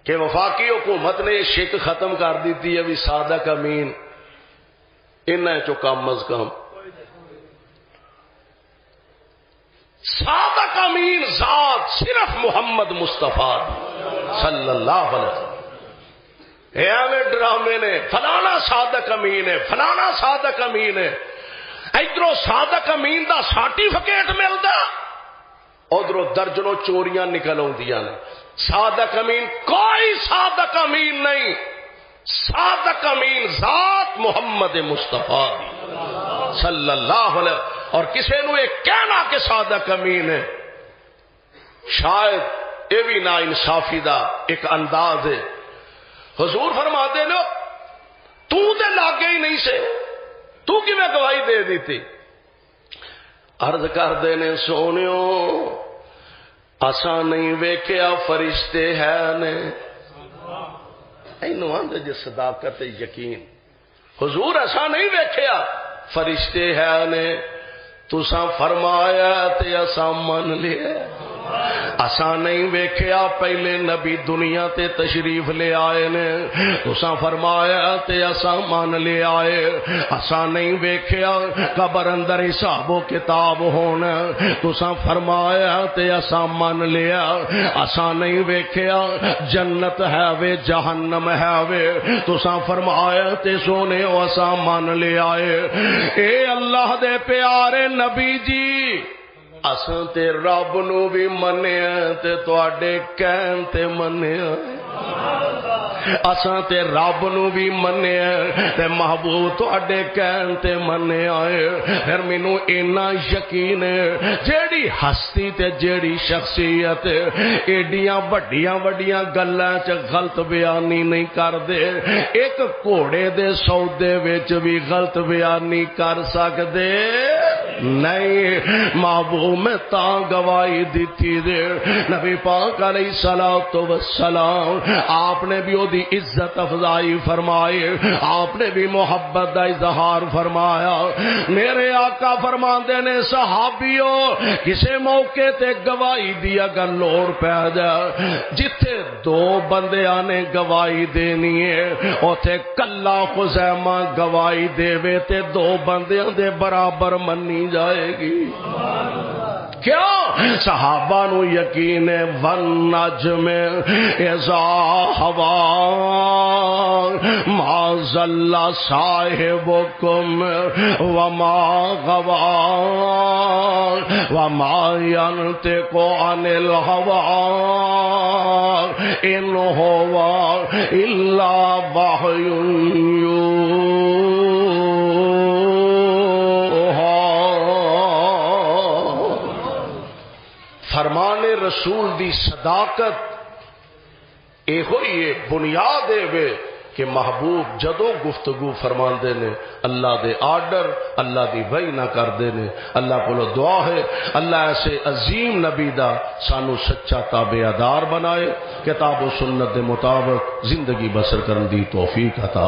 کہ وفاقی حکومت نے یہ شک ختم کر دیتی ہے بھی صادق امین انہیں چو کم از کم صادق امین ذات صرف محمد مصطفیٰ صلی اللہ علیہ وسلم اے ایویں ڈرامے نے فلانا صادق امین ہے فلانا صادق امین ہے ادھروں صادق امین دا سرٹیفکیٹ ملتا ادھروں درجنوں چوریاں نکل آدیاں نے صادق امین کوئی صادق امین نہیں صادق امین ذات محمد مصطفیٰ صلی اللہ علیہ اور کسی نو یہ کہنا کہ صادق امین ہے شاید یہ بھی نا انصافی دا ایک انداز ہے حضور فرماتے لو تو دے لاگے ہی نہیں سے تو کی میں گواہی دے دیتی عرض کر دینے سونیو اساں نہیں ویکھیا فرشتے ہے نے اینو آندے جے صداقت یقین حضور اساں نہیں ویکھیا فرشتے ہے نے تساں فرمایا تے اساں من لیا اساں نہیں ویکھیا پہلے نبی دنیا تے تشریف لے آئے نے تساں فرمایا تے اساں مان لے آئے اساں نہیں ویکھیا قبر اندر حساب و کتاب ہونا تساں فرمایا تے اساں مان لیا اساں نہیں ویکھیا جنت ہے وے جہنم ہے وے تساں فرمایا تے سونے اساں مان لے آئے اے اللہ دے پیارے نبی جی اساں تے رب نو بھی منیا تے تواڈے کہن تے منیا اساں تے رب نو بھی منیا تے محبوب تواڈے کہن تے منیا پھر مینوں اینا یقین ہے جیڑی ہستی تے جیڑی شخصیت ایڈیاں وڈیاں وڈیاں گلاں چ غلط بیانی نہیں کردے ایک گھوڑے دے سودے وچ بھی غلط بیانی کر سکدے نہیں محبوب میں تا گواہی دیتی دے نبی پاک علیہ الصلوۃ والسلام آپ نے بھی دی عزت افزائی فرمائی آپ نے بھی محبت دا اظہار فرمایا میرے آقا فرماندے نے صحابیوں کسے موقع تے گواہی دی اگر لوڑ پہ جائے جتھے دو بندیاں نے گواہی دینی ہے اوتھے کلا خزیمہ گواہی دے وے تے دو بندیاں دے برابر منی جائے گی کیوں صحابہ نو یقین ہے والنجم اذا ہوا ما ضل صاحبکم وما غوا وما ينطق عن الهوى ان هو الا وحی فرمان رسول دی صداقت اے ہوئی ہے بنیاد ہے کہ محبوب جدو گفتگو فرمان دے نے اللہ دے آرڈر اللہ دی وحی نہ کر دے نے اللہ کو دعا ہے اللہ ایسے عظیم نبی دا سانو سچا تابعدار بنائے کتاب و سنت دے مطابق زندگی بسر کرن دی توفیق عطا